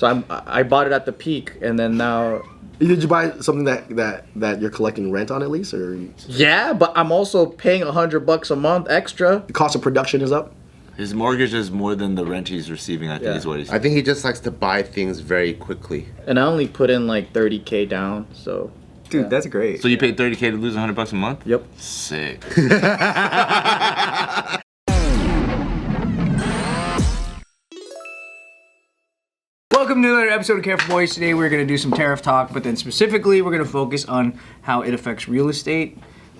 So I bought it at the peak, and then now. Did you buy something that you're collecting rent on at least, or? Yeah, but I'm also paying $100 a month extra. The cost of production is up. His mortgage is more than the rent he's receiving, I think is what he's saying. I think he just likes to buy things very quickly. And I only put in like $30K down, so. Dude, that's great. So you paid $30K to lose $100 a month? Yep. Sick. Welcome to another episode of Careful Boys. Today we're going to do some tariff talk, but then specifically we're going to focus on how it affects real estate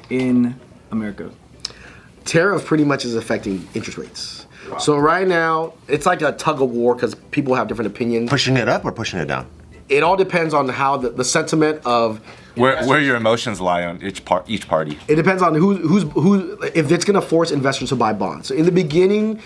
in America. Tariff pretty much is affecting interest rates. Wow. So right now, it's like a tug of war because people have different opinions. Pushing it up or pushing it down? It all depends on how the sentiment of where your emotions lie on each party. It depends on who if it's going to force investors to buy bonds. So in the beginning,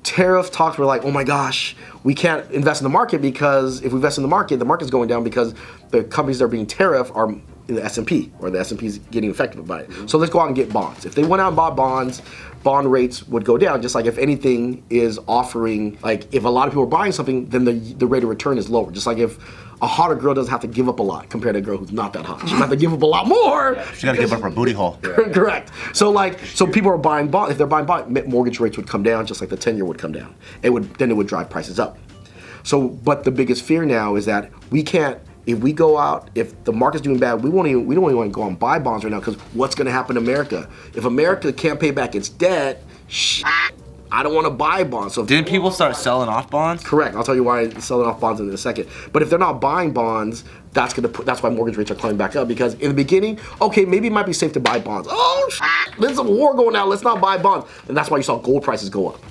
tariff talks were like, oh my gosh, we can't invest in the market because if we invest in the market's going down because the companies that are being tariffed are in the S&P, or the S&P is getting affected by it. Mm-hmm. So let's go out and get bonds. If they went out and bought bonds, bond rates would go down, just like if anything is offering, like if a lot of people are buying something, then the rate of return is lower. Just like if a hotter girl doesn't have to give up a lot compared to a girl who's not that hot. She have to give up a lot more. She got to give up her booty hole. Correct. So people are buying bonds. If they're buying bonds, mortgage rates would come down, just like the 10-year would come down. Then it would drive prices up. So, but the biggest fear now is that we can't. If we go out, if the market's doing bad, we don't even want to go out and buy bonds right now because what's going to happen to America? If America can't pay back its debt, I don't want to buy bonds. So didn't people start selling off bonds? Correct. I'll tell you why selling off bonds in a second. But if they're not buying bonds, that's why mortgage rates are climbing back up. Because in the beginning, okay, maybe it might be safe to buy bonds. Oh, there's a war going on. Let's not buy bonds. And that's why you saw gold prices go up.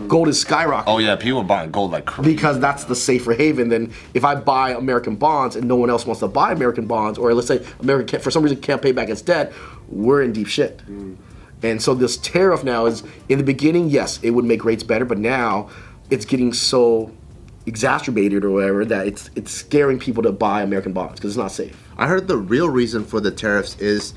Gold is skyrocketing. Oh yeah, people are buying gold like crazy. Because that's the safer haven than if I buy American bonds and no one else wants to buy American bonds, or let's say America for some reason can't pay back its debt, we're in deep shit. And so this tariff now is, in the beginning, yes, it would make rates better, but now it's getting so exacerbated or whatever that it's scaring people to buy American bonds because it's not safe. I heard the real reason for the tariffs is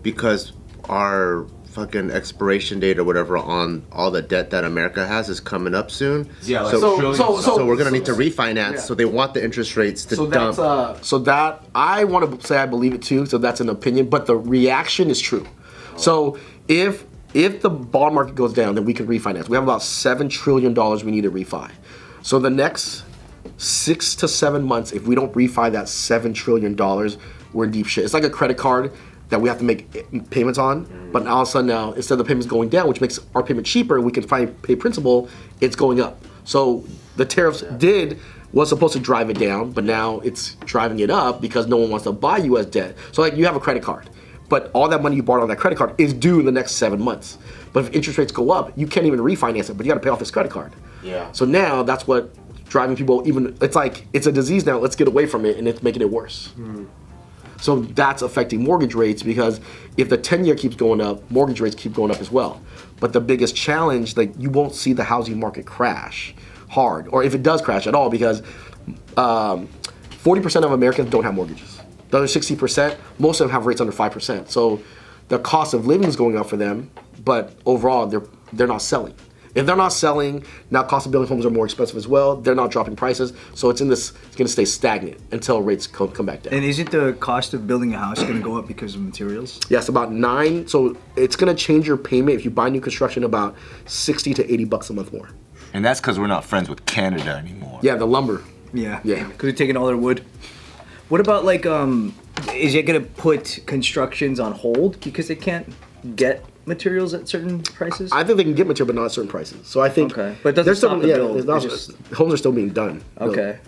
because our fucking expiration date or whatever on all the debt that America has is coming up soon. Yeah, like so we're gonna need to refinance. Yeah. So they want the interest rates to dump. So that I want to say I believe it too. So that's an opinion, but the reaction is true. So if the bond market goes down, then we can refinance. We have about $7 trillion we need to refi. So the next 6 to 7 months, if we don't refi that $7 trillion, we're in deep shit. It's like a credit card that we have to make payments on, but all of a sudden now, instead of the payments going down, which makes our payment cheaper, we can pay principal, it's going up. So the tariffs was supposed to drive it down, but now it's driving it up because no one wants to buy U.S. debt. So like you have a credit card, but all that money you borrowed on that credit card is due in the next 7 months. But if interest rates go up, you can't even refinance it, but you got to pay off this credit card. Yeah. So now that's what driving people it's like, it's a disease now, let's get away from it, and it's making it worse. So that's affecting mortgage rates because if the 10-year keeps going up, mortgage rates keep going up as well. But the biggest challenge, like you won't see the housing market crash hard, or if it does crash at all, because 40% of Americans don't have mortgages. The other 60%, most of them have rates under 5%. So the cost of living is going up for them, but overall they're not selling. If they're not selling, now cost of building homes are more expensive as well. They're not dropping prices, so it's going to stay stagnant until rates come back down. And isn't the cost of building a house going to go up because of materials? Yes, about 9. So it's going to change your payment if you buy new construction about $60 to $80 a month more. And that's because we're not friends with Canada anymore. Yeah, the lumber. Yeah. Because they're taking all their wood. What about like, is it going to put constructions on hold because they can't get materials at certain prices? I think they can get material, but not at certain prices. So I think, okay, but it doesn't stop the build. Homes are still being done. Okay.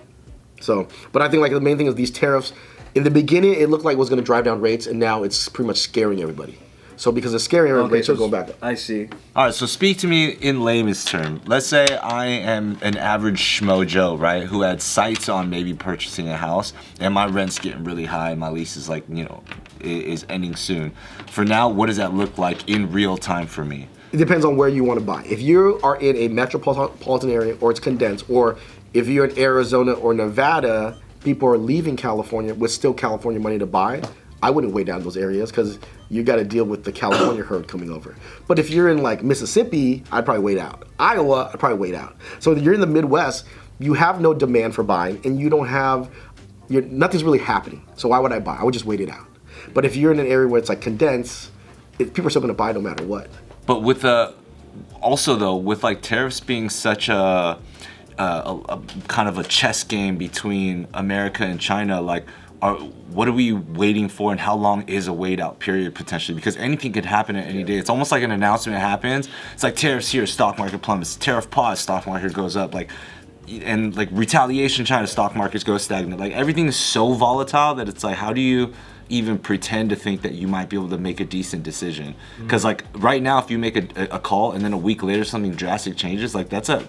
So, but I think like the main thing is these tariffs. In the beginning, it looked like it was going to drive down rates, and now it's pretty much scaring everybody. So because it's scaring everybody, rates are going back up. I see. All right, so speak to me in layman's terms. Let's say I am an average schmo Joe, right, who had sights on maybe purchasing a house, and my rent's getting really high, my lease is like, is ending soon. For now, what does that look like in real time for me? It depends on where you want to buy. If you are in a metropolitan area, or it's condensed, or if you're in Arizona or Nevada, people are leaving California with still California money to buy. I wouldn't wait down those areas because you got to deal with the California herd coming over. But if you're in like Mississippi, I'd probably wait out. Iowa, I'd probably wait out. So if you're in the Midwest, you have no demand for buying, and you don't have, nothing's really happening. So why would I buy? I would just wait it out. But if you're in an area where it's like condensed, people are still going to buy no matter what. But with also though, with like tariffs being such a kind of a chess game between America and China, like, what are we waiting for, and how long is a wait out period potentially? Because anything could happen at any day. It's almost like an announcement happens. It's like tariffs here, stock market plummets. Tariff pause, stock market goes up. Like, and like retaliation, China stock markets go stagnant. Like everything is so volatile that it's like, how do you even pretend to think that you might be able to make a decent decision? Because like right now, if you make a call and then a week later something drastic changes, like that's a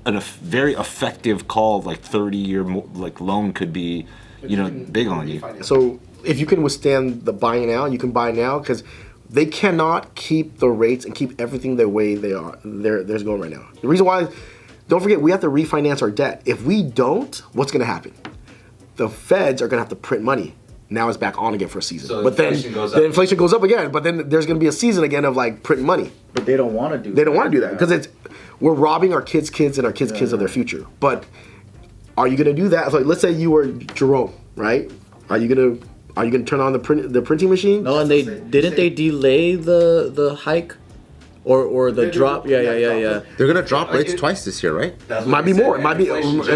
very effective call. Like 30-year like loan could be, big on you. So if you can withstand the buying now, you can buy now, because they cannot keep the rates and keep everything the way they are. There's going right now. The reason why is, don't forget, we have to refinance our debt. If we don't, what's going to happen? The feds are going to have to print money. Now it's back on again for a season. So but then the inflation goes up again. But then there's going to be a season again of like printing money. But they don't want to do that. They don't want to do that because we're robbing our kids' kids and our kids' kids of their future. But are you going to do that? So let's say you were Jerome, right? Are you going to turn on the printing machine? No, and didn't they delay the hike or the drop? Yeah. They're gonna drop rates twice this year, right? Might be more. It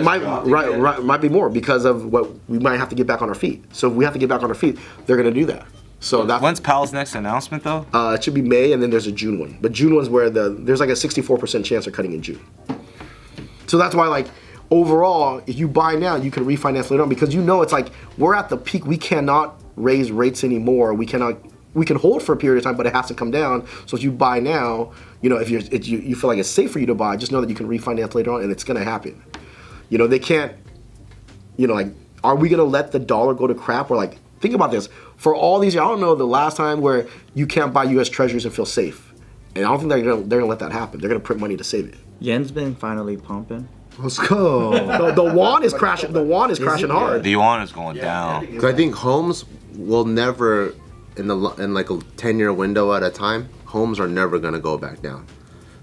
might be more because of what we might have to get back on our feet. So if we have to get back on our feet, they're gonna do that. So when's Powell's next announcement though? It should be May, and then there's a June one. But June one's where there's like a 64% chance they're cutting in June. So that's why, like, overall, if you buy now, you can refinance later on, because it's like we're at the peak. We cannot raise rates anymore. We can hold for a period of time, but it has to come down. So if you buy now, if you feel like it's safe for you to buy, just know that you can refinance later on, and it's gonna happen. They can't. Like, are we gonna let the dollar go to crap? Or like, think about this. For all these years, I don't know the last time where you can't buy U.S. Treasuries and feel safe, and I don't think they're gonna let that happen. They're gonna print money to save it. Yen's been finally pumping. Let's go. The yuan is crashing. The yuan is crashing hard. The yuan is going down. Because I think homes will never, in like a 10-year window at a time, homes are never gonna go back down.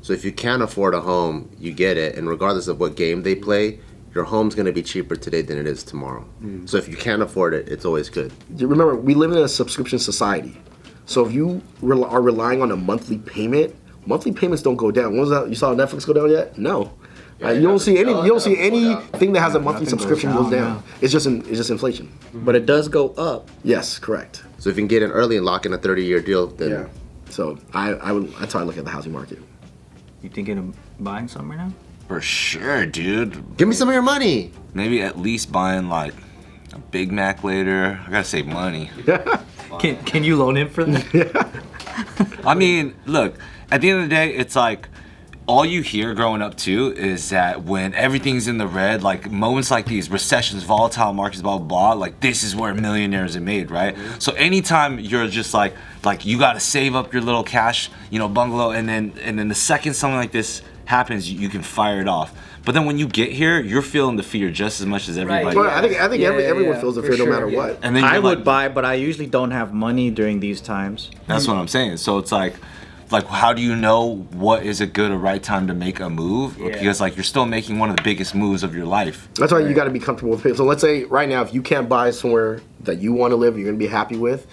So if you can't afford a home, you get it, and regardless of what game they play, your home's gonna be cheaper today than it is tomorrow. So if you can't afford it, it's always good. Remember, we live in a subscription society. So if you are relying on a monthly payment, monthly payments don't go down. When was that? You saw Netflix go down yet? No. You don't see anything that has a monthly subscription goes down. It's just inflation. But it does go up. Yes, correct. So if you can get in early and lock in a 30-year deal, then Yeah. So that's how I look at the housing market. You thinking of buying something right now? For sure, dude. give me some of your money. Maybe at least buying like a Big Mac later. I gotta save money. Can you loan him for that? I mean, look, at the end of the day, it's like, all you hear growing up too is that when everything's in the red, like moments like these, recessions, volatile markets, blah, blah, blah, like this is where millionaires are made, right? So anytime you're just like you gotta save up your little cash, bungalow, and then the second something like this happens, you can fire it off. But then when you get here, you're feeling the fear just as much as everybody. Well, I think everyone feels the fear no matter what. And then I you're would like, buy, but I usually don't have money during these times. That's what I'm saying. So it's like how do you know what is a good or right time to make a move? Yeah. Because like you're still making one of the biggest moves of your life. That's why you got to be comfortable with paying. So let's say right now, if you can't buy somewhere that you want to live, you're going to be happy with,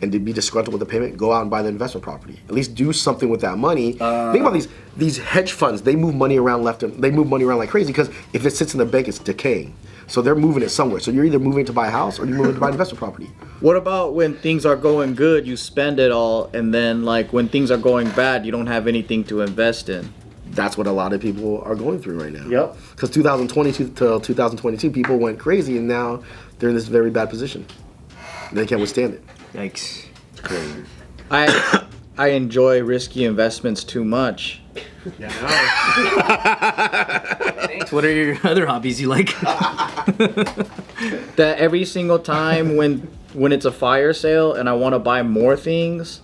and to be disgruntled with the payment, go out and buy the investment property. At least do something with that money. Think about these hedge funds. They move money around they move money around like crazy, because if it sits in the bank, it's decaying. So they're moving it somewhere. So you're either moving to buy a house or you're moving to buy investment property. What about when things are going good, you spend it all, and then like when things are going bad, you don't have anything to invest in? That's what a lot of people are going through right now. Yep. Because 2022 to 2022, people went crazy, and now they're in this very bad position. They can't withstand it. Yikes. Crazy. I enjoy risky investments too much. What are your other hobbies you like? That every single time when it's a fire sale and I want to buy more things,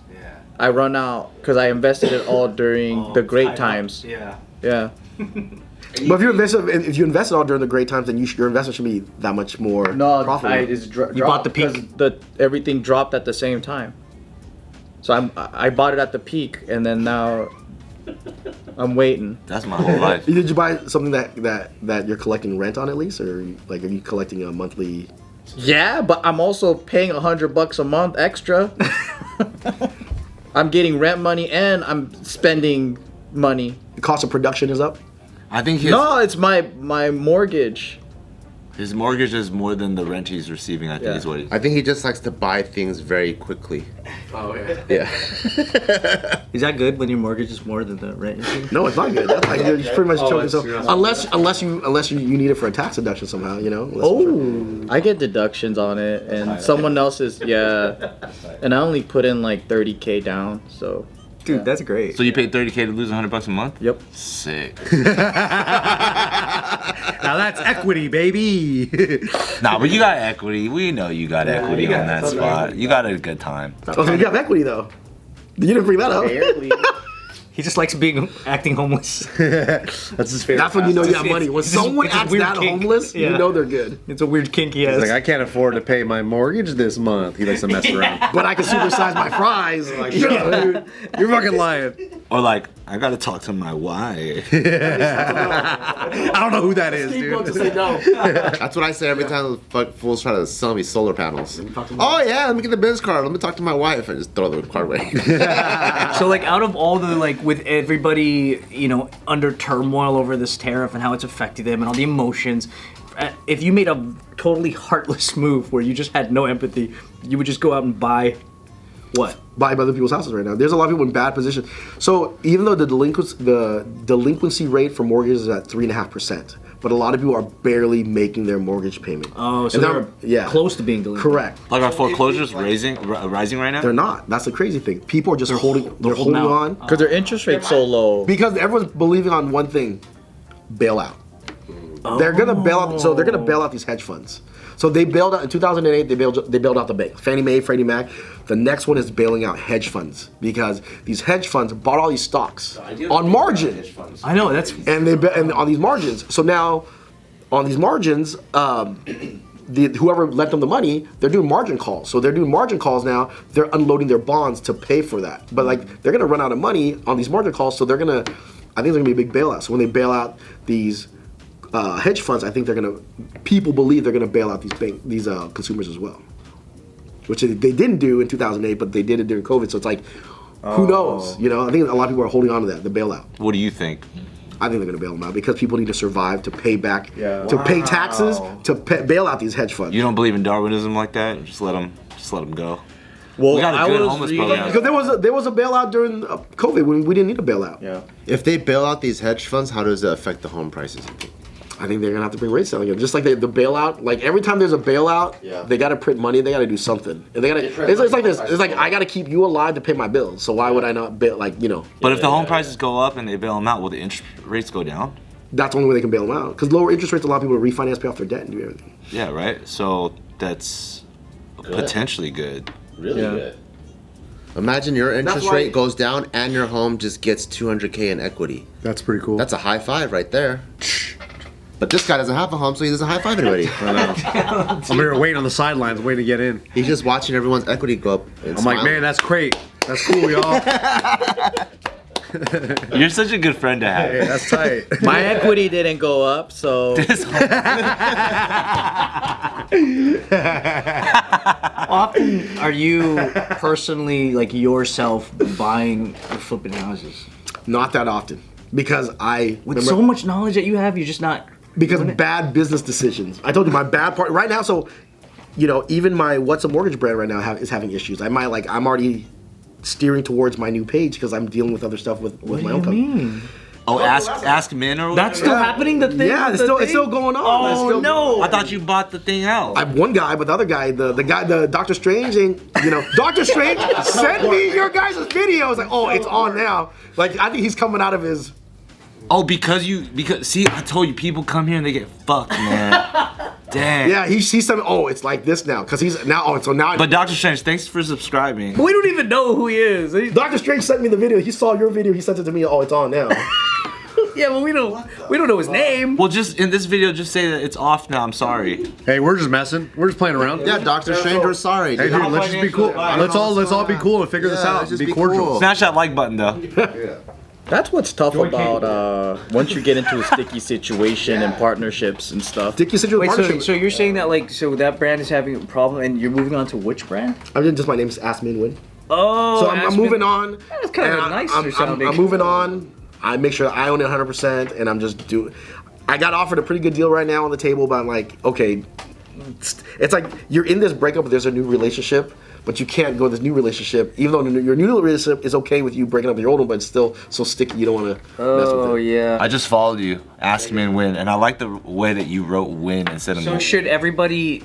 I run out because I invested it all during the great times. Yeah. Yeah. But if you invest it all during the great times, then your investment should be that much more No, profitable. I just You bought the peak? Everything dropped at the same time. So I bought it at the peak, and then now I'm waiting. That's my whole life. Did you buy something that you're collecting rent on at least, or like are you collecting a monthly? Yeah, but I'm also paying $100 a month extra. I'm getting rent money and I'm spending money. The cost of production is up. I think No, it's my mortgage. his mortgage is more than the rent he's receiving. I think Yeah. is what he. I think he just likes to buy things very quickly. Oh yeah. Yeah. Is that good when your mortgage is more than the rent you're paying? No, it's not good. That's like you're pretty much choking it's- yourself. you're not- Unless you need it for a tax deduction somehow, you know. I get deductions on it, and someone else's, and I only put in like 30K down, so. Dude, that's great. So you paid $30K to lose $100 a month? Yep. Sick. Now that's equity, baby. Nah, but you got equity. We know you got equity on that spot. You got a good time. Oh, so you have equity though. You didn't bring that up. Barely. He just likes acting homeless. That's his favorite. That's when you know you have It's- money. When it's just- someone it's a acts weird that kink. homeless, Yeah. you know they're good. It's a weird kink he has. He's like, I can't afford to pay my mortgage this month. He likes to mess around. But I can supersize my fries. Like, shut up, dude. You're fucking lying. Or like, I gotta talk to my wife. I don't know who that is, Scapegoat to dude. say no. That's what I say every time the fuck fools try to sell me solar panels. Oh yeah, let me get the business card. Let me talk to my wife. I just throw the card away. So like out of all the like with everybody, you know, under turmoil over this tariff and how it's affecting them and all the emotions, if you made a totally heartless move where you just had no empathy, you would just go out and buy what? Buy other people's houses right now. There's a lot of people in bad positions. So even though the delinquency rate for mortgages is at 3.5%, but a lot of people are barely making their mortgage payment. Oh, so And they're close to being delinquent. Correct. Like our foreclosures rising right now? They're not. That's the crazy thing. People are just holding holding out. on Because their interest rate's so low. because everyone's believing on one thing: bailout. They're gonna bail out. So they're gonna bail out these hedge funds. So they bailed out in 2008. They bailed out the bank, Fannie Mae, Freddie Mac. The next one is bailing out hedge funds because these hedge funds bought all these stocks on margin, I know that's and and on these margins. So now, on these margins, whoever lent them the money, they're doing margin calls. So they're doing margin calls now. They're unloading their bonds to pay for that. But like they're gonna run out of money on these margin calls. So I think there's gonna be a big bailout. So when they bail out these hedge funds, I think people believe they're gonna bail out these consumers as well, which they didn't do in 2008, but they did it during COVID. So it's like, who knows? You know, I think a lot of people are holding on to that, the bailout. What do you think? I think they're gonna bail them out because people need to survive to pay back, to pay taxes, to bail out these hedge funds. You don't believe in Darwinism like that? Just let them go. Well, We got a I good was homeless reading- program. Because there was a bailout during COVID when we didn't need a bailout. Yeah. If they bail out these hedge funds, how does it affect the home prices? I think they're gonna have to bring rates down again. Just like the bailout, like every time there's a bailout, they gotta print money. They gotta do something. And they gotta. It's like this. It's like I gotta keep you alive to pay my bills. So why would I not bail? Like But if the home prices go up and they bail them out, will the interest rates go down? that's the only way they can bail them out. Because lower interest rates allow people to refinance, pay off their debt, and do everything. Yeah, right? So that's potentially good. Really good. Imagine your interest why- rate goes down and your home just gets 200K in equity. That's pretty cool. That's a high five right there. But this guy doesn't have a home, so he doesn't high five anybody. I'm here waiting on the sidelines, waiting to get in. He's just watching everyone's equity go up. And I'm like, smiling. man, that's great. That's cool, y'all. You're such a good friend to have. Hey, that's tight. My equity didn't go up, so often are you personally like yourself buying or flipping houses? Not that often, because With so much knowledge that you have, you're just not because doing it? bad business decisions. I told you my bad part right now. So, even my What's a Mortgage brand right now is having issues. I'm already steering towards my new page because I'm dealing with other stuff with What do my you own company. mean? Oh, ask men or That's still happening. The thing. Yeah, it's still going on. Oh It's still- no! I thought you bought the thing out. I have one guy, but the other guy, the Doctor Strange, and Doctor Strange sent me your guys' video. I was like, oh, it's on now. Like I think he's coming out of his. Oh, because see, I told you, people come here and they get fucked, man. Dang. Yeah, he sent me. Oh, it's like this now because he's now. Oh, so now. But Dr. Strange, thanks for subscribing. We don't even know who he is. Doctor Strange sent me the video. He saw your video. He sent it to me. Oh, it's on now. Yeah, but we don't know his name. Well, just in this video, just say that it's off now. I'm sorry. Hey, we're just messing. We're just playing around. Yeah, Doctor Strange, we're sorry. Hey, dude. dude, let's just be cool. Let's all be cool and figure this Yeah, out. let's just Be be cordial. cool. Smash that like button, though. That's what's tough about once you get into a sticky situation and partnerships and stuff. Sticky situation. Wait, partnership. so you're saying that like that brand is having a problem, and you're moving on to which brand? I mean, just my name is Minh Nguyen. Oh, So I'm moving on. That's kind of nicer sounding. I'm moving on. I make sure I own it 100%, and I'm just doing. I got offered a pretty good deal right now on the table, but I'm like, okay, it's like you're in this breakup, but there's a new relationship, but you can't go to this new relationship, even though your new relationship is okay with you breaking up with your old one, but it's still so sticky you don't want to mess with it. Oh yeah. I just followed you. Ask me and win, and I like the way that you wrote win instead of. So should everybody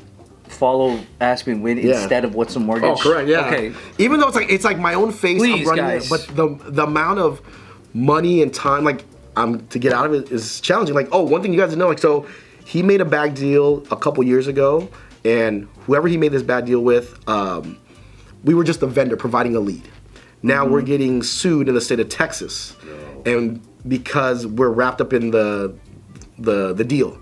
follow Ask Me and Win instead of What's the Mortgage? Oh, correct. Yeah. Okay. Even though it's like my own face, Please, I'm running guys. it, but the amount of money and time like to get out of it is challenging. Like, one thing you guys know, like, so he made a bad deal a couple years ago, and whoever he made this bad deal with, we were just a vendor providing a lead. Now we're getting sued in the state of Texas, and because we're wrapped up in the deal,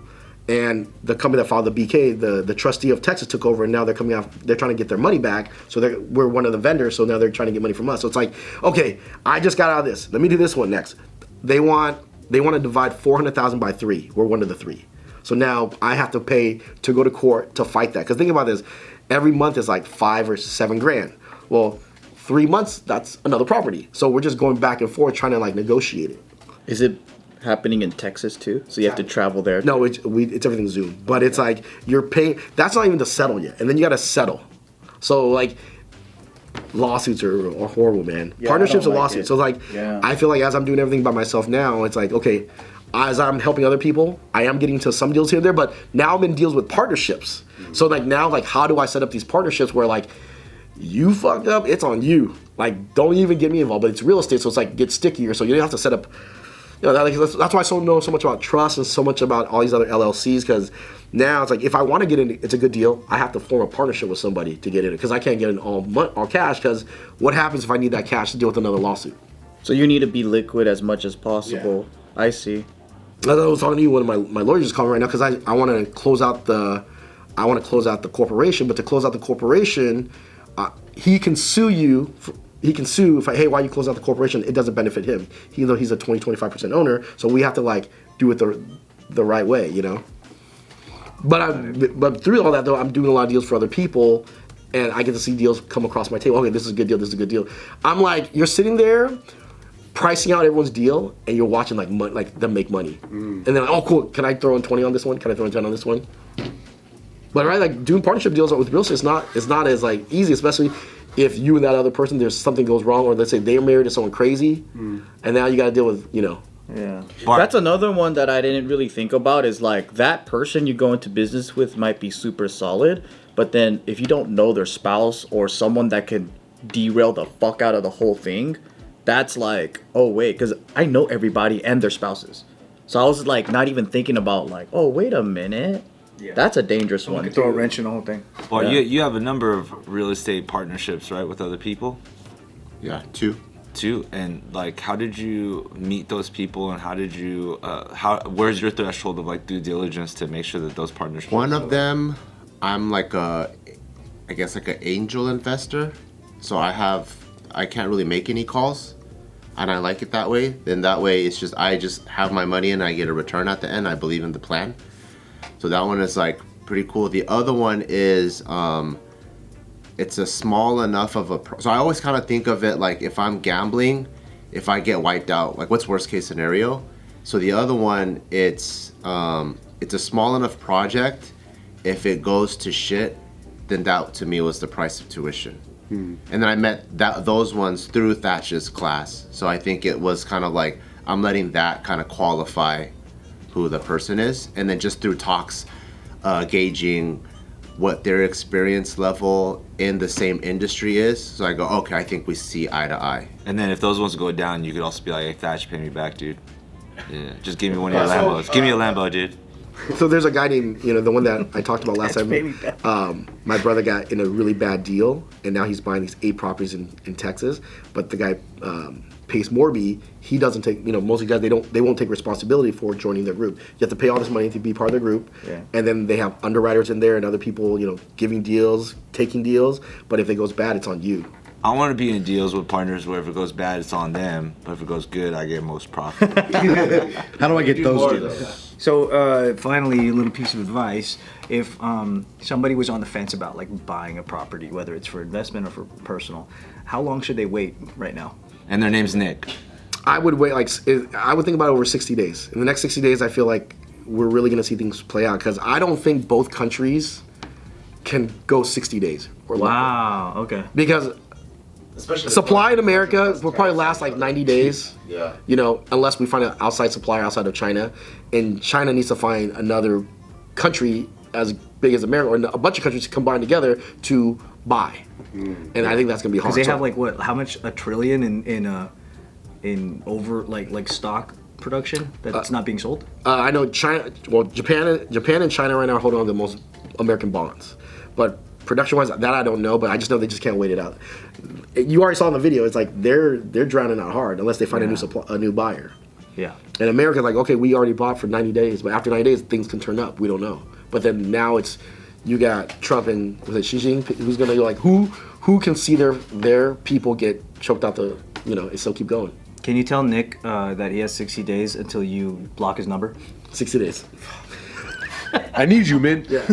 and the company that filed the BK, the trustee of Texas took over, and now they're coming out. They're trying to get their money back, so we're one of the vendors. So now they're trying to get money from us. So it's like, okay, I just got out of this. Let me do this one next. They want to divide 400,000 by 3. We're one of the 3. So now I have to pay to go to court to fight that. Because think about this, every month is like 5 or 7 grand. Well, 3 months, that's another property. So we're just going back and forth trying to like negotiate it. Is it happening in Texas too? So you have to travel there? No, it's everything Zoom. But it's like you're paying. That's not even to settle yet, and then you got to settle. So like lawsuits are horrible, man. Yeah, Partnerships I don't are like lawsuits. it. So like I feel like as I'm doing everything by myself now, it's like okay, as I'm helping other people, I am getting to some deals here and there. But now I'm in deals with partnerships. So like now, like how do I set up these partnerships where like you fucked up, it's on you. Like don't even get me involved. But it's real estate, so it's like get stickier. So you don't have to set up. You know, that's why I know so much about trust and so much about all these other LLCs, because now it's like if I want to get in, it's a good deal. I have to form a partnership with somebody to get in it, because I can't get in all cash. Because what happens if I need that cash to deal with another lawsuit? So you need to be liquid as much as possible. Yeah. I see. I was talking to you. One of my lawyers is calling right now because I want to close out the corporation. But to close out the corporation, he can sue you. He can sue if hey, why you close out the corporation? It doesn't benefit him, even though he's a 25% owner. So we have to like do it the right way, you know. But through all that though, I'm doing a lot of deals for other people, and I get to see deals come across my table. Okay, this is a good deal. This is a good deal. I'm like, you're sitting there, pricing out everyone's deal, and you're watching like them make money, and then oh cool, can I throw in 20 on this one? Can I throw in 10 on this one? But right, like doing partnership deals with real estate is not as like easy, especially if you and that other person, there's something goes wrong, or let's say they're married to someone crazy, and now you got to deal with, you know. Yeah. That's another one that I didn't really think about is like that person you go into business with might be super solid, but then if you don't know their spouse or someone that could derail the fuck out of the whole thing, that's like, oh wait, because I know everybody and their spouses. So I was like not even thinking about like, oh wait a minute. Yeah. That's a dangerous one. Throw a wrench in the whole thing. Well, you have a number of real estate partnerships, right, with other people? Yeah, 2. And like, how did you meet those people, and how did you where's your threshold of like due diligence to make sure that those partnerships? One of them, I'm like I guess like an angel investor, so I can't really make any calls, and I like it that way. Then that way it's just I just have my money and I get a return at the end. I believe in the plan, so that one is like pretty cool. The other one is it's a small enough of so I always kind of think of it like if I'm gambling, if I get wiped out, like what's worst case scenario. So the other one, it's a small enough project. If it goes to shit, then that to me was the price of tuition. And then I met those ones through Thatch's class. So I think it was kind of like I'm letting that kind of qualify who the person is, and then just through talks, gauging what their experience level in the same industry is. So I go, okay, I think we see eye to eye. And then if those ones go down, you could also be like, hey, Thatch, pay me back, dude. Yeah, just give me one of your Lambos. Give me a Lambo, dude. So there's a guy named, the one that I talked about last time. My brother got in a really bad deal, and now he's buying these 8 properties in Texas. But the guy, Pace Morby, he doesn't take, most of the guys, they won't take responsibility for joining their group. You have to pay all this money to be part of the group. Yeah. And then they have underwriters in there and other people, giving deals, taking deals. But if it goes bad, it's on you. I want to be in deals with partners where if it goes bad, it's on them, but if it goes good, I get most profit. How do I get those deals? So finally, a little piece of advice: if somebody was on the fence about like buying a property, whether it's for investment or for personal, how long should they wait right now? And their name's Nick. I would wait I would think about it over 60 days. In the next 60 days, I feel like we're really going to see things play out because I don't think both countries can go 60 days or longer. Wow. Okay. Because Especially supply in America will probably last like 90 days. Yeah. You know, unless we find an outside supplier outside of China, and China needs to find another country as big as America or a bunch of countries combined together to buy. And I think that's going to be hard. Because they So- have like what? How much? $1 trillion in over like stock production that's not being sold. I know China. Well, Japan and China right now are holding on to the most American bonds, but production-wise, that I don't know. But I just know they just can't wait it out. You already saw in the video. It's like they're drowning out hard unless they find a new buyer. Yeah. And America's like, okay, we already bought for 90 days, but after 90 days, things can turn up. We don't know. But then now it's you got Trump and was it Xi Jinping who's gonna go like who can see their people get choked out the and still keep going. Can you tell Nick that he has 60 days until you block his number? 60 days. I need you, man. Yeah.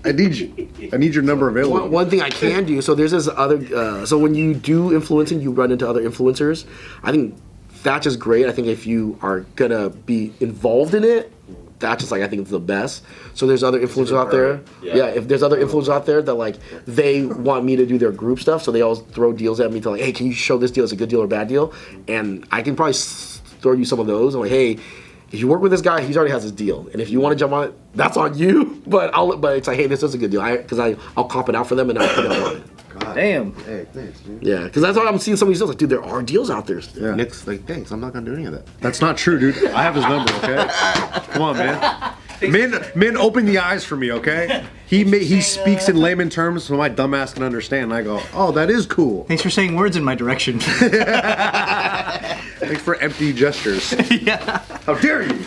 I need you. I need your number available. One thing I can do, so there's this other, so when you do influencing, you run into other influencers. I think that's just great. I think if you are gonna be involved in it, that's just like, I think it's the best. So there's other influencers out there. Yeah, if there's other influencers out there that like, they want me to do their group stuff, so they always throw deals at me to like, hey, can you show this deal as a good deal or bad deal? And I can probably throw you some of those. I'm like, hey, if you work with this guy, he already has his deal, and if you want to jump on it, that's on you. But it's like, hey, this is a good deal, because I'll comp it out for them and I'll put it on it. God. Damn. Hey, thanks, dude. Yeah, because that's why I'm seeing some of these deals. Like, dude, there are deals out there. Yeah. Nick's like, thanks. I'm not gonna do any of that. That's not true, dude. I have his number, okay? Come on, man. Men, open the eyes for me, okay? He speaks in layman terms so my dumb ass can understand. And I go, oh, that is cool. Thanks for saying words in my direction. Thanks for empty gestures. Yeah. How dare you?